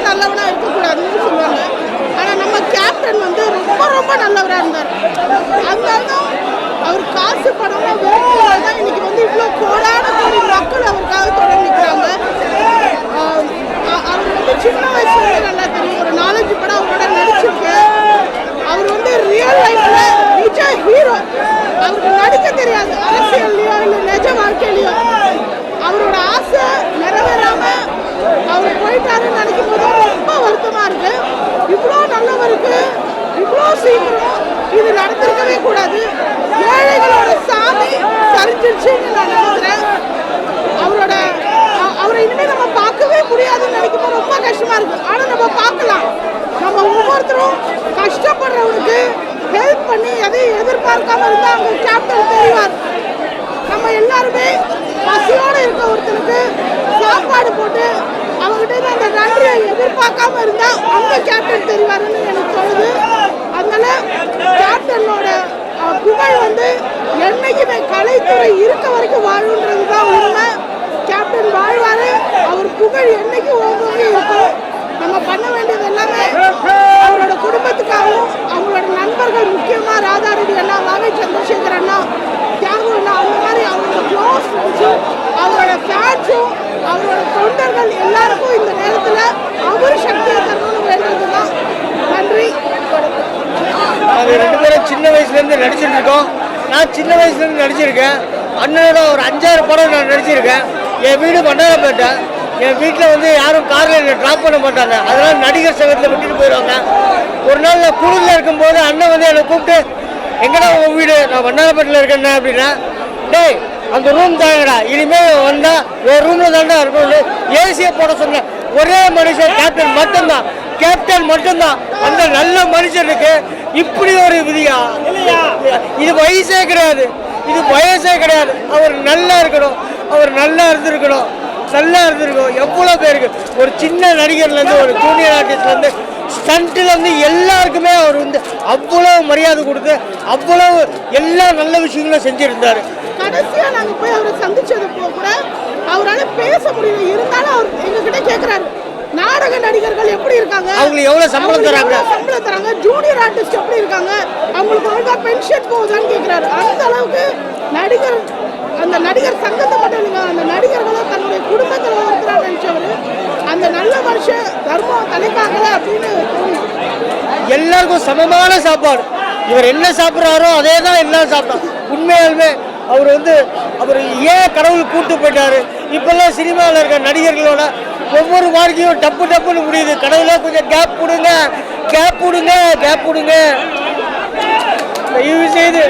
நல்லவனாக இருக்கக்கூடாதுன்னு சொல்லுவாங்க. ஆனால் நம்ம கேப்டன் வந்து ரொம்ப ரொம்ப நல்லவராக இருந்தார். அதனால்தான் அவர் காசு பணம்லாம் வேணும்னால தான் இன்னைக்கு வந்து இவ்வளோ கோடான கோடி மக்கள் அவருக்காக தொடர்ந்து நிற்கிறாங்க. அவர் வந்து சின்ன வயசுலேயே நல்லா தெரியும். ஒரு 4-5 படம் அவரோட நடிச்சிருக்கேன். அவர் வந்து ரியல் லைஃப்ல நிஜ ஹீரோ. அவருக்கு நடிக்க தெரியாது, அரசியல்லையோ இல்லை நிஜ வாழ்க்கையிலையோ. அவரோட ஆசை நிறைவேறாம அவர் போயிட்டாருன்னு நினைக்கும் போது ரொம்ப வருத்தமா இருக்கு. இவ்வளோ நல்லவருக்கு இவ்வளோ சீக்கிரம் இது நடந்திருக்கவே கூடாது. ஏழைகளோட சாமி சரிஞ்சிருச்சுன்னு நான் நினைக்கிறேன். அவரை இனிமேல் நம்ம பார்க்கவே முடியாதுன்னு நினைக்கும் போது ரொம்ப கஷ்டமா இருக்கு. ஆனால் நம்ம பார்க்கலாம். நம்ம ஒவ்வொருத்தரும் கஷ்டப்படுறவனுக்கு ஹெல்ப் பண்ணி எதையும் எதிர்பார்க்காம இருந்தால் அவங்க கேப்டன் தெரிவார். நம்ம எல்லாருமே பசியோடு இருக்க ஒருத்தருக்கு சாப்பாடு போட்டு அவங்ககிட்ட அந்த நன்றியை எதிர்பார்க்காம இருந்தால் அந்த கேப்டன் தெரிவாருன்னு எனக்கு தோணுது. அதனால கேப்டனோட புகழ் வந்து என்னைக்குமே கலைத்துறை இருக்க வரைக்கும் வாழுன்றது தான் உண்மை. கேப்டன் வாழ்வாரு. அவர் புகழ் என்னைக்கு ஓங்கி இருக்கும். நம்ம பண்ண வேண்டியது எல்லாமே அவரோட குடும்பத்துக்காகவும் அவங்களோட நண்பர்கள், முக்கியமாக ராதாரவி அண்ணா, வாகை சந்திரசேகர் அண்ணா, தியாகு அண்ணா, அந்த மாதிரி அவரோட க்ளோஸ் ஃப்ரெண்ட்ஸும் அவரோட ஃபேன்ஸும் அவரோட தொண்டர்கள் எல்லாருக்கும் இந்த நேரத்தில் அவர் சக்தியை தரணும்னு வேண்டது தான். நன்றி. நாங்கள் 2 பேரும் சின்ன வயசுலேருந்து நடிச்சுட்டு இருக்கோம். நான் சின்ன வயசுலேருந்து நடிச்சிருக்கேன். அண்ணனோட ஒரு 5-6 படம் நான் நடிச்சிருக்கேன். என் வீடு மண்டலப்பேட்டை. என் வீட்டில் வந்து யாரும் காரில் என்னை ட்ராப் பண்ண மாட்டாங்க. அதனால் நடிகர் சங்கத்தில் விட்டுட்டு போயிடுவாங்க. ஒரு நாள் நான் குழுவில் இருக்கும்போது அண்ணன் வந்து என்னை கூப்பிட்டு, எங்கடா உன் வீடு? நான் மண்டலப்பேட்டில் இருக்கேன்னா அப்படின்னா, டேய் அந்த ரூம் தாங்கடா, இனிமேல் வந்தால் ஒரு ரூமில் தாண்டா இருக்கணும், ஏசியை போட சொன்னேன். ஒரே மனுஷன் கேப்டன் மட்டும்தான். கேப்டன் மட்டும்தான். அந்த நல்ல மனுஷனுக்கு இப்படி ஒரு விதியா? இது வயசே கிடையாது, இது வயசே கிடையாது. அவர் நல்லா இருக்கணும், அவர் நல்லா இருந்திருக்கணும், நல்லா இருந்திருக்கும். எவ்வளோ பேருக்கு ஒரு சின்ன நடிகர்லேருந்து ஒரு ஜூனியர் ஆர்டிஸ்ட்லேருந்து ஸ்டண்ட்லேருந்து எல்லாருக்குமே அவர் வந்து அவ்வளோ மரியாதை கொடுத்து அவ்வளோ எல்லா நல்ல விஷயங்களும் செஞ்சுருந்தார். கடைசியாக நாங்கள் போய் அவரை சந்திச்சது கூட அவரால் பேச முடியல. இருந்தாலும் அவர் எங்ககிட்ட கேட்குறாரு, நாடக நடிகர்கள் எப்படி இருக்காங்க, அவங்களுக்கு எவ்வளோ சம்பளம் தராங்க, ஜூனியர் ஆர்டிஸ்ட் எப்படி இருக்காங்க, அவங்களுக்கு ஒழுங்காக பென்ஷன் போகுதான்னு கேட்குறாரு. அந்த அளவுக்கு அந்த நடிகர் சங்கத்தை மட்டும் இல்லைங்க, அந்த நடிகர்களை தன்னுடைய குடும்பத்தில் ஒருத்தராக நினைச்சவர். அந்த நல்ல மனுஷன் தர்மம் தலைக்காகல அப்படின்னு எல்லாருக்கும் சமமான சாப்பாடு. இவர் என்ன சாப்பிட்றாரோ அதே தான் எல்லாம் சாப்பிட்டான். உண்மையாலுமே அவர் வந்து அவர் ஏன் கடவுள் கூட்டு போயிட்டாரு. இப்பெல்லாம் சினிமாவில் இருக்க நடிகர்களோட ஒவ்வொரு வாழ்க்கையும் டப்பு டப்புன்னு முடியுது. கடவுளாக கொஞ்சம் கேப் கொடுங்க, கேப் கொடுங்க, கேப் கொடுங்க. தயவு செய்து